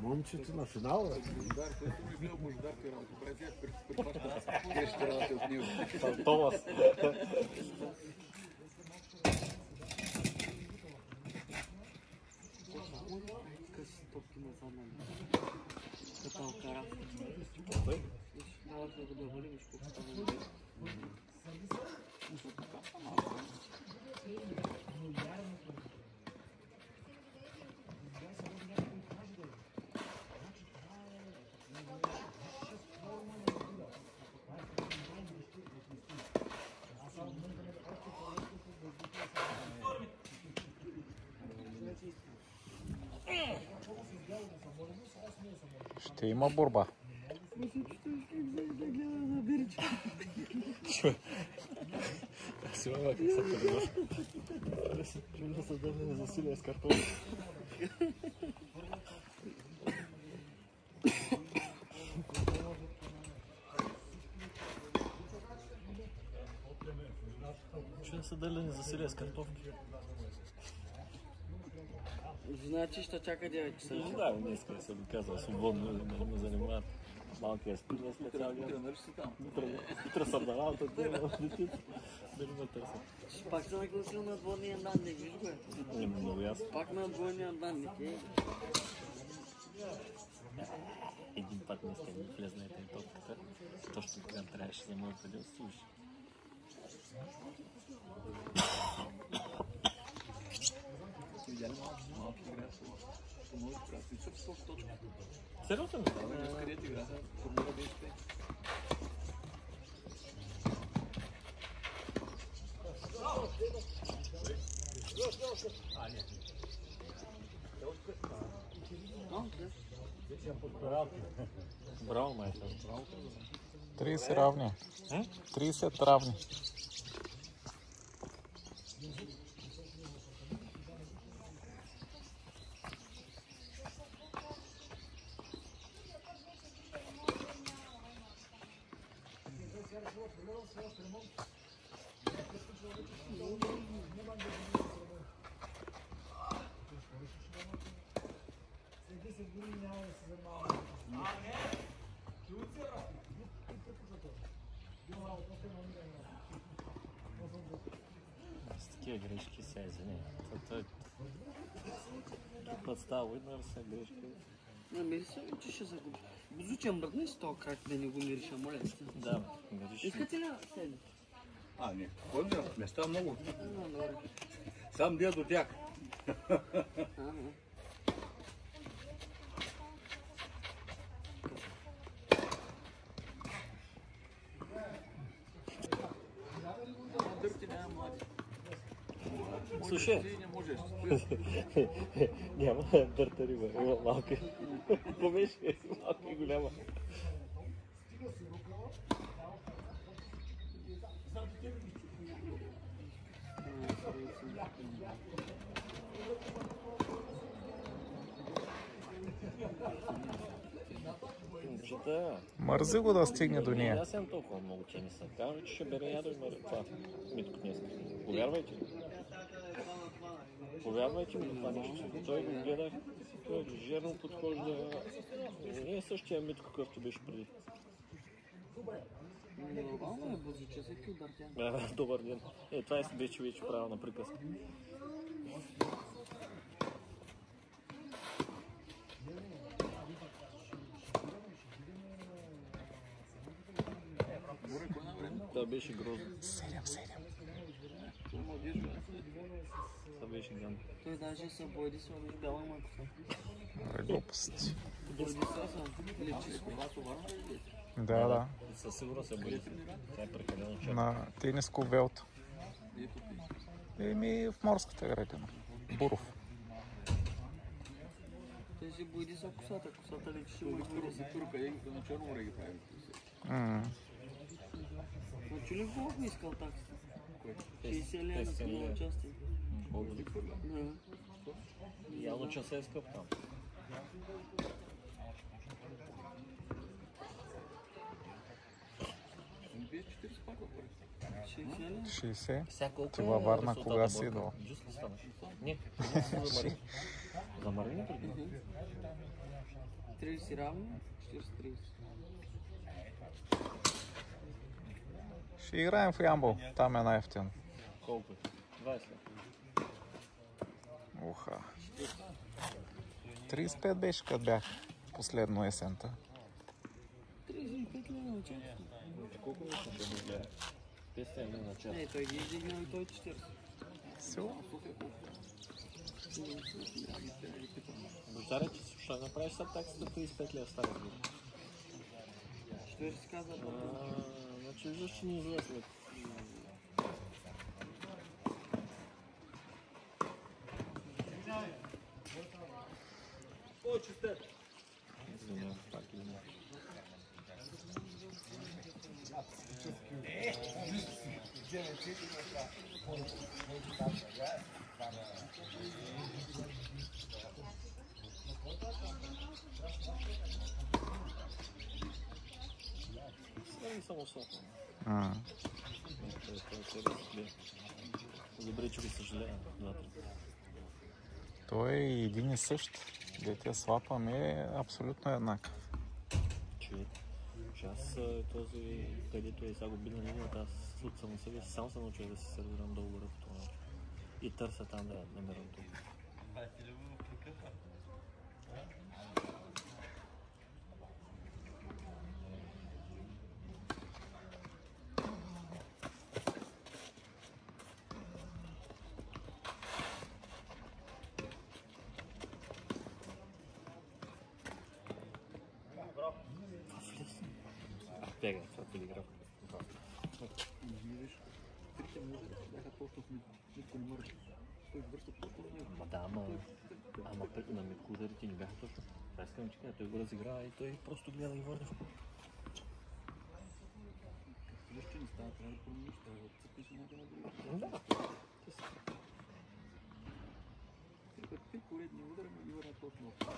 Момчето на финала, бе. Бождар, той съм ми гледал Бождар, ти работи. Братя, припаща тежки работи от него. Томас. Къси топки на задна. Като алкара. Даваш да доволим, виж колко става. Ще има борба. Силова как се подиваш. Чудно се дърне за силия с картон. Чудно се дърне за силия с картофки. Значи ще чака 9 часа. Не знам, днеска да се ми казва свободно, да ме занимават. Малкия спи, днеска цял ден. Утре съм на работа, дали ме търсят. Пак се нагласил на двойния данник, виж бе. Няма много ясно. Пак на двойния данник, Един път днеска ми влезна и топката. Точно когато трябваше да му отведи, слушай. Видяли малки игра по нови прати. Също с точка. Сериозно? Където игра? Турнира беше те. Браво, майстор. 30 равни. 30 равни. С такива грешки се извини. Път става уиднар са грешки. Не, мириша, че ще загуби. Бузуче мръдне с то как да не го мириша, моля. Да, мириш. Искате ли седи? Не. Кой не става много. Добре. Сам дия до тях. Дърти няма млади. Слушай. Ти не можеш. Няма дърта риба, има малки. Помеше, малки и голяма. Мързи го да стигне до нея. Аз съм толкова много, че не съм. Казвам, че ще бере ядо и това Митко днес. Повярвайте ми. Повярвайте ми това нещо. Той го гледах, той жирно подхожда. Не е същия Митко, какъвто беше преди. Нормално е, бузуче, всеки удар тя. Добър ден. Това беше вече правилна приказка. Това беше грозно. 7. Това беше ган. Той даже се бойди се обиш бяла мъкса. Глупост. Бойди се лечи с това суварно ли? Да. Със сигурност се боди. Това е прекалено черно. На тениско велто. В морската градина. Буров. Той си бойди са косата. Косата лечи ще му бойди се. Турка е на Черно море ги прави. Но чули ли колко искал таксата? 60 лева на участие. Явно часа е скъп там. Вие 40 пак във 60. Сега колко Ти във Варна кога си идвал? Джус ли станаш? Не. За Марвин преди? 30 равно, 40-30. Ще играем в Ямбол, там е най-ефтин. Колко? 20 ли? Уха. 35 беше, като бях последно есента. 35 лева на час. Колко беше да не гледа? 500 ли на час? Не, той ги издигнал и той 40. Силно. Бождаре, ти ще направиш са таксата 35 лева стара година. Ще си казва Значи защо не излезли? повече сте. Извинявам, пак или не. Сега само сопа. Добре, че го съжалявам. Той е един и същ. Дете слапам е абсолютно еднакъв. Че аз този, където е сега губина линията, аз от само себе си сам се научил да се сервирам долу горе по това. И търся там да намерям тук. Бега, това телеграф. Виж, трите му бяха точно в никой не мърда. Той връща точно в него. Да, ама на Митко ударите не бяха точно. Това искам, че той го разиграва и той просто гледа и върне. Виж, че не става, трябва да промениш, трябва да цъпиш едната на друга. Да. Три поредни удара му ги върна точно в това.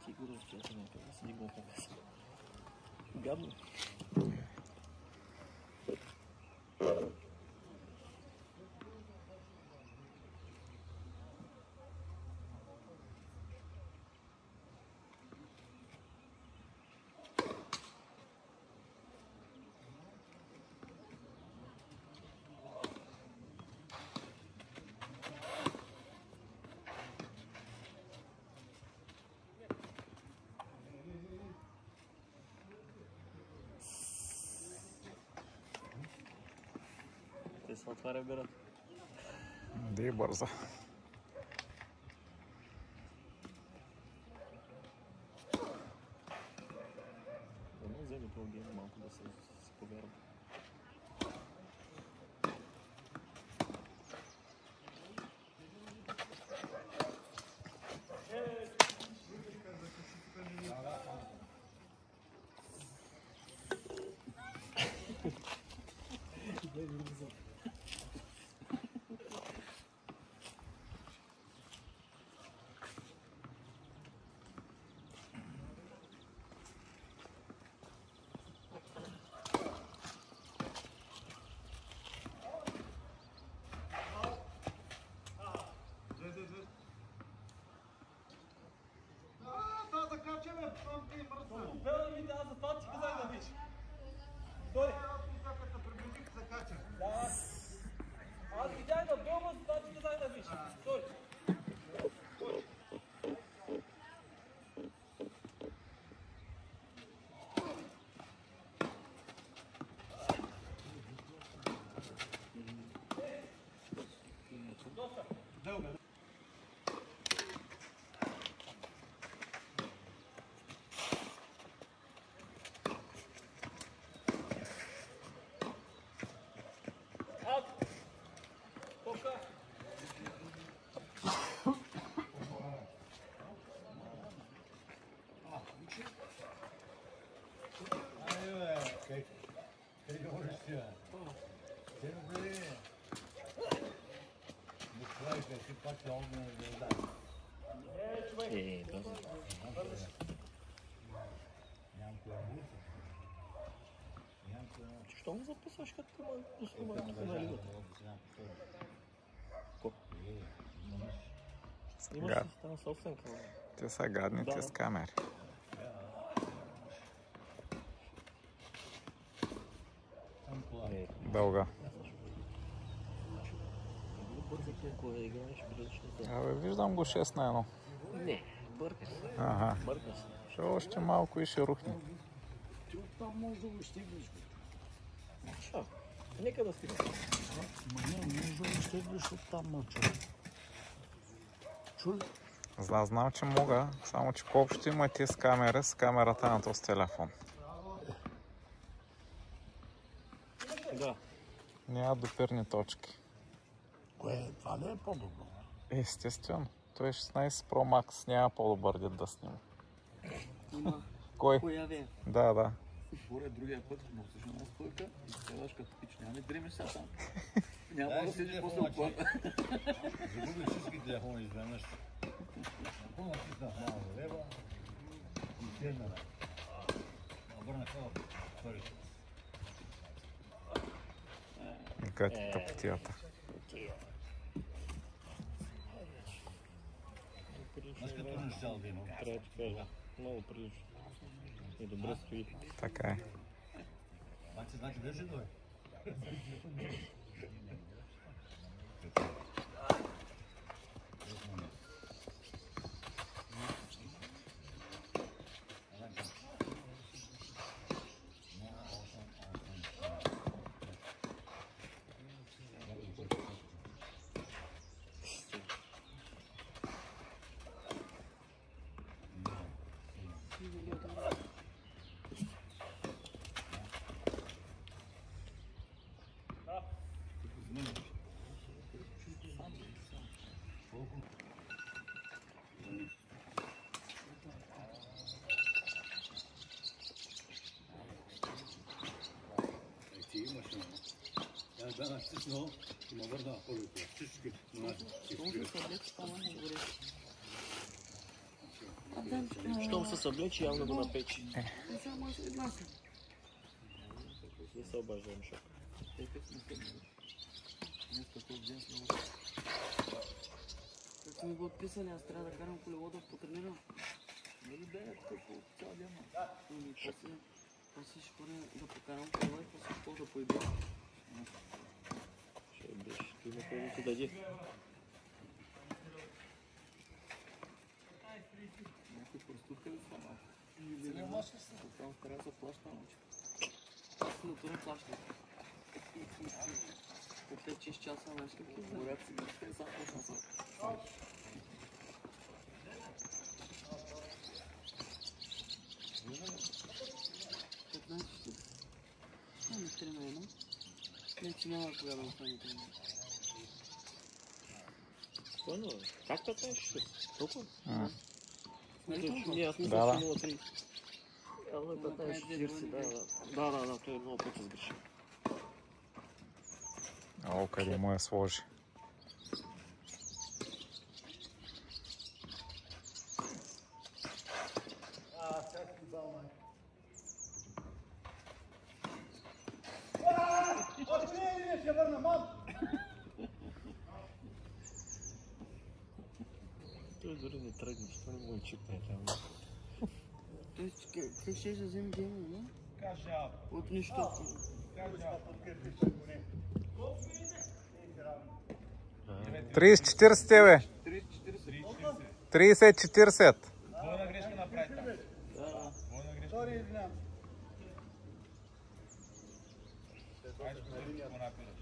Ти го разчета някъде, си дигна така. Гадно. Те се отваря бират. Ди бърза. Да не вземи това гейм малко да се повярва. Аз видях на дома, за това ти казах да виж. Стой! Да. Що му записваш като на лигата? Имаш Сега, си стана собствен канал. те са гадните с камери. Дълга. Бързаки, ако играеш прилично. Абе, виждам го 6 на 1. Не, бърка се. Ага. Бърка се. Ще още малко и ще рухне. Ти оттам може да го стигнеш. Що? Нека да стигнеш. Не може да го стигнеш оттам, мълча. Чуй? Знам, че мога, само че колкото има ти с камерата на този телефон. Да. Няма допирни точки. Кое? Това ли е по-добро? Естествено. Той е 16 Pro Max, няма по-добър дед да снима. Има. Кой? Появи. Да. Поред другия път носиш една стойка и следваш като пич. Няма ли дремеш сега там? Няма да седиш после оплата. Загубих всички телефони изведнъж. Ако натиснах малко лева и седна. Обърнах това парите. Гати тъпотията. Знаеш като трудно ще цял ден. Трябва да ти кажа. Много прилично. И добре стои. Така е. Значи държи дой. Ти имаш едно. Я бях стиснал и ме върна полето. Всички. Щом се съблечи, явно го напечи. Не се обаждам, шок. Като ми го отписали, аз трябва да карам колелото да потренирам. Нали бе, по цял ден. После ще ходя да покарам кола и после ще ходя да поеда. Ще беше. Ти на кой да ти даде. Някой простутка ли това малко? Там трябва да плаща момче. Натурен плаща. По 5-6 часа на нещо. Горят си те сам почна са. 15 Ами 3 на 1. Не, че няма кога да остане 3 на 1. Спойно, как 15? Толкова? Нали Не, аз мисля, Да. че 0,3. Явно е 15-40, да, той е много пъти сгреши. О, къде му я сложи. Той дори не тръгне, що не му чипне там. Тоест, как ще да вземе гейма, не? От нищо. 30-40 тебе. 30-40. Двойна грешка направи там. Двойна грешка. Айде го напираш.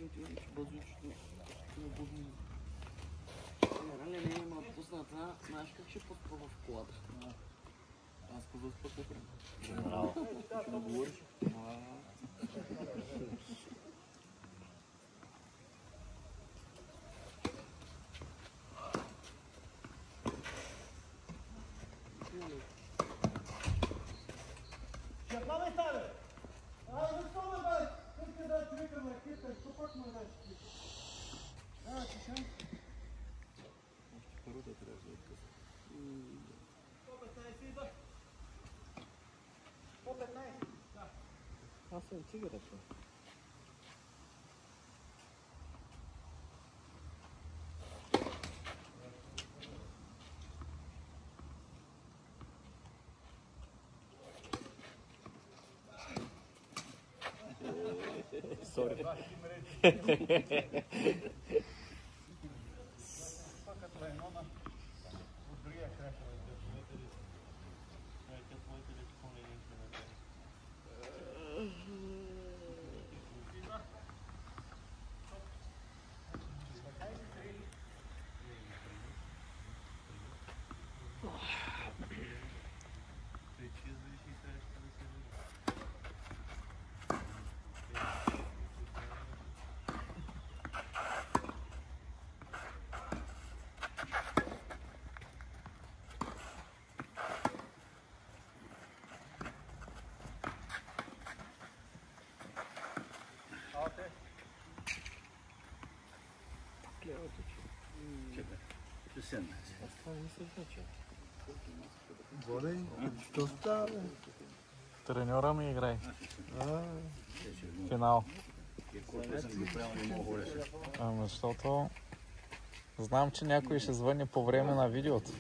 Викам ти, че базучето ще ме будни. Рале не има пусната, знаеш как ще подпъва в колата. Аз позаспа по време. Генерал. Ще му говориш? Първата трябва да откъсна. Аз съм цигарата. Sorry. Ще седна. Това не се значи. Болей, що става? Треньора ми играй. Финал. Ами, защото знам, че някой ще звъни по време на видеото.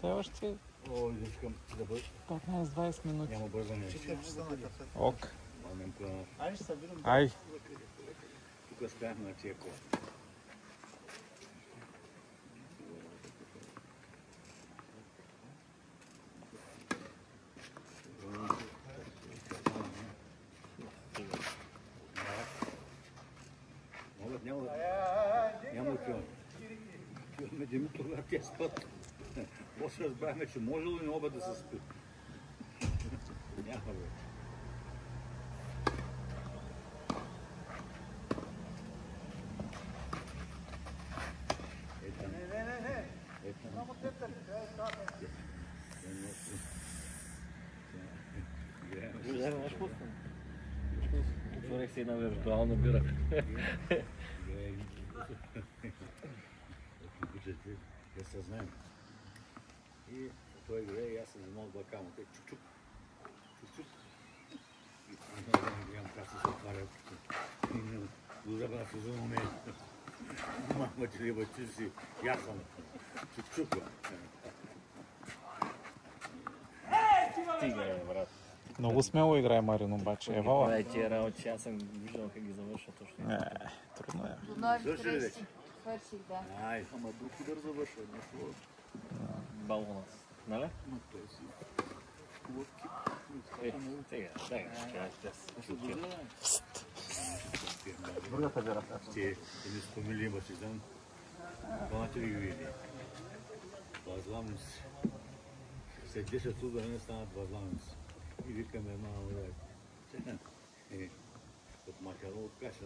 Те още Ой, да искам да бъда. 15-20 минути. Няма бързане. Ок. Ай, ще събирам. Ай, Тук спяхме на тия кола. Няма да чуваме. Чуваме Димитър, а тя спът. После разбрахме, че може ли не оба да се спи. Няма бе. Отворих си една виртуална бира. Да се знаем. И той грее и аз се вземал от бакама. Те чук-чук. Чук-чук. И не гледам как се отваря. И не узабра в един момент. Мама ти ли бъчи си ясен. Чук-чук. Стига е, брат. много смело играе Марин обаче. Евала. Това е тия работи, аз съм виждал как ги завърша точно. Не, трудно е. До нови Свърши ли 30. вече? Свърших, да. Ай, Ама друг удар завършва. Балона. Нали? Ма той си. Хубавки. Сега, Другата вера. те не спомили имаше там. Помните ли ги види? Възламници. След 10 удара не станат възламници. И викаме мама, да. От макаро от каша.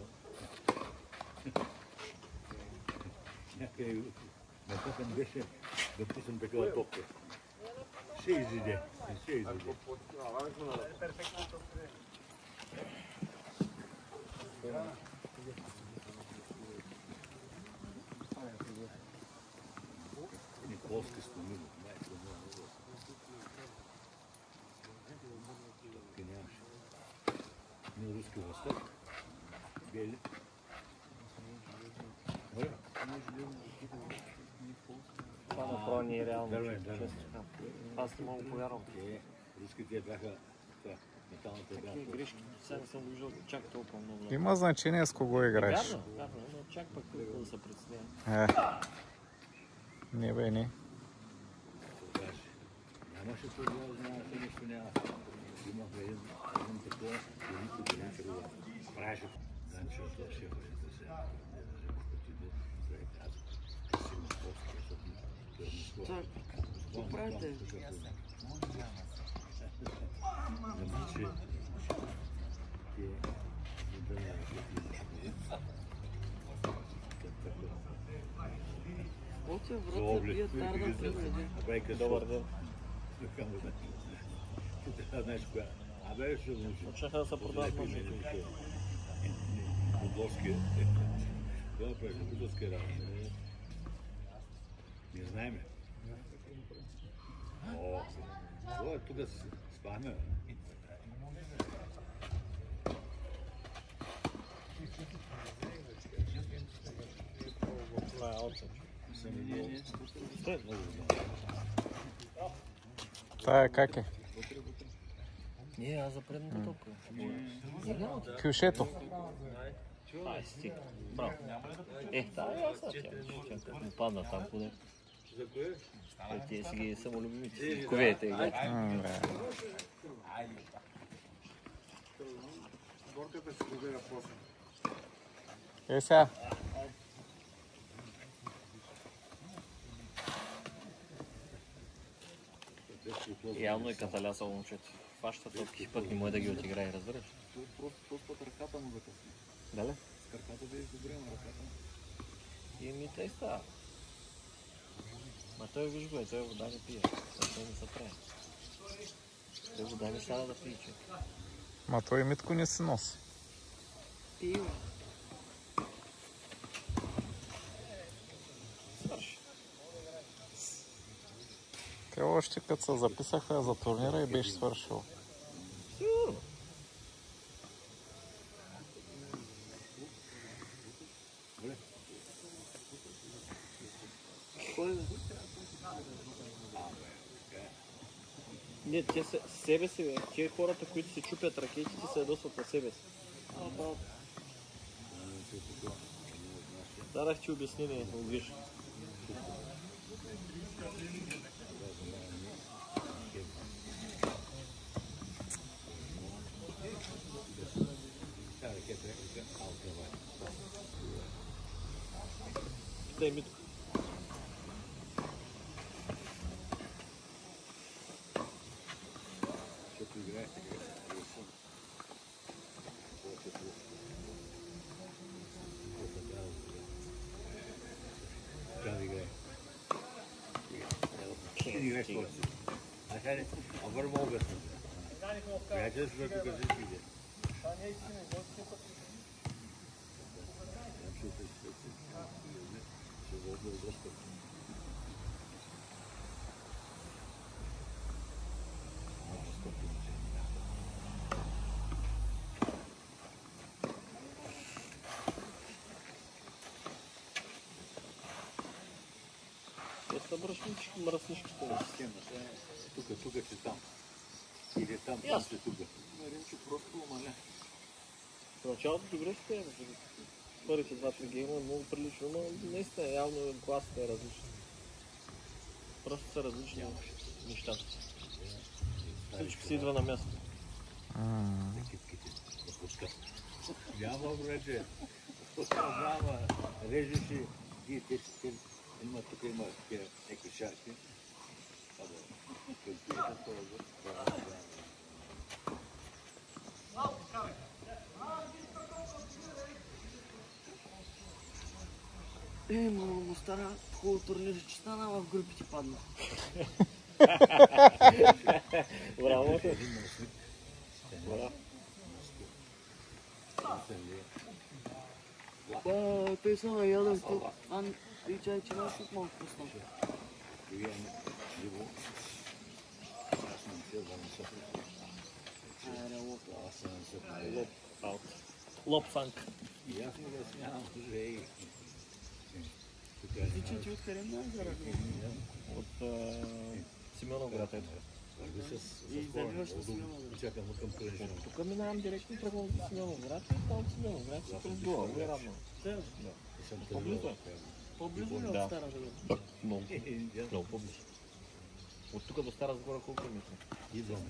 Някъде напътен беше да пуснем такава топка. Ще изиде. Ще изиде. Николски стомило. Топки нямаше. Не руски восток. Бели. Това направо не е реално. Дървен. Аз не мога да повярвам. Руските бяха металната Такива бяха. грешки. Сега не съм виждал чак толкова много. Има значение с кого играеш. Вярно, но чак пък толкова да се притеснява. Не бе, не. Нямаше подял, нямаше нищо, нямаше. Имахме един такова, и никой не чува. Правеше Данчо, то ще върши да се отиде. Той казва, си московски, защото той е Какво правите? От е врата пият тарда преди. Добър ден. Ти трябва да знаеш коя. Абе, ще научи. Очаха да се продават мъжите. Будовски. Това е будовски работа. Не знаеме. О, това е тук спаме. Това е оцет. Тая как е? Не, аз за предната толкова. Кюшето. Ай, стига. Браво. Тая е ясна. Тя му падна там поне. За кое? Те си ги самолюбимите. Ковете ги. Горката се добира после. Е сега. Явно е каталясал момчето. Фаща топки, път не може да ги отиграе, разбираш? Просто път ръката му закъсни. Дали? С ръката беше добре на ръката. И ми тъй става. Ма той виж го той вода не пие. Той не се прави. Той вода не става да пие, че. Ма той Митко не се носи. Пиво. Свърши. Те още като се записаха за турнира и беше свършил. Сигурно. Кой бе? Не, те себе си, бе. Тия хората, които се чупят ракетите, се ядосват на себе си. Дадах ти обяснение, виж. Питай Митко. Защото играе сега. Трябва да играе. Ти играе спорт. А сега не, върва обясна. Приятел си тук всички иде. Ще го отбил доста. Те са мръсничките. Тук си там. Или там, там си тук. Маринчо просто умаля. В началото добре ще е. Първите два-три гейма много прилично, но наистина явно класата е различна. Просто са различни нещата. Всичко си идва на място. Екипките да пускат. Няма врече. Няма. Режеш и те има тук има някакви шарки. Мамо, стара, хубаво турнир, че стана, в групите падна. Браво! Браво! Той са наядал тук. И чай, че аз тук малко пуснал. Лопфанк. Ясно да смявам, живей. Ти че откъде знаеш за радио? От Симеонов ето. И завиваш на Симеонов. Чакам към кръжа. Тук минавам директно, тръгвам до Симеонов град и там от Симеонов град се през Дула. Е равно. По-близо е. По-близо ли Да. от Стара Загора? Много. Много по-близо. От тук до Стара Загора колко е метра? Идвам.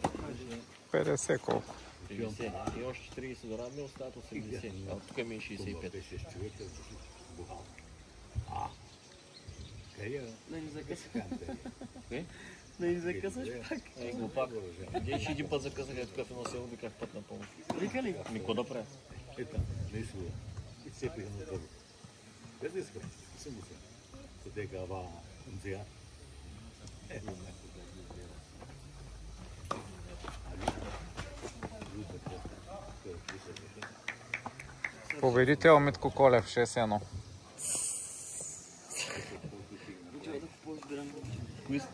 50 колко. 50. И още 40 до Радне остават 80. А от тук ми е 65. 5-6 човека. Бухал. Къде е? Да ни закъсаш. Кой? Да ни закъсаш пак. Ей, глупак. Дей, един път закъсах, ето тук в едно село, виках път на помощ. Вика ли? Никой да правя. Ето, не слуя. И цепиха на дърво. Без да иска. Съм го съм. Къде гава Анзия. Победител Митко Колев 6-1. Отива да купуваш грам. Кои са?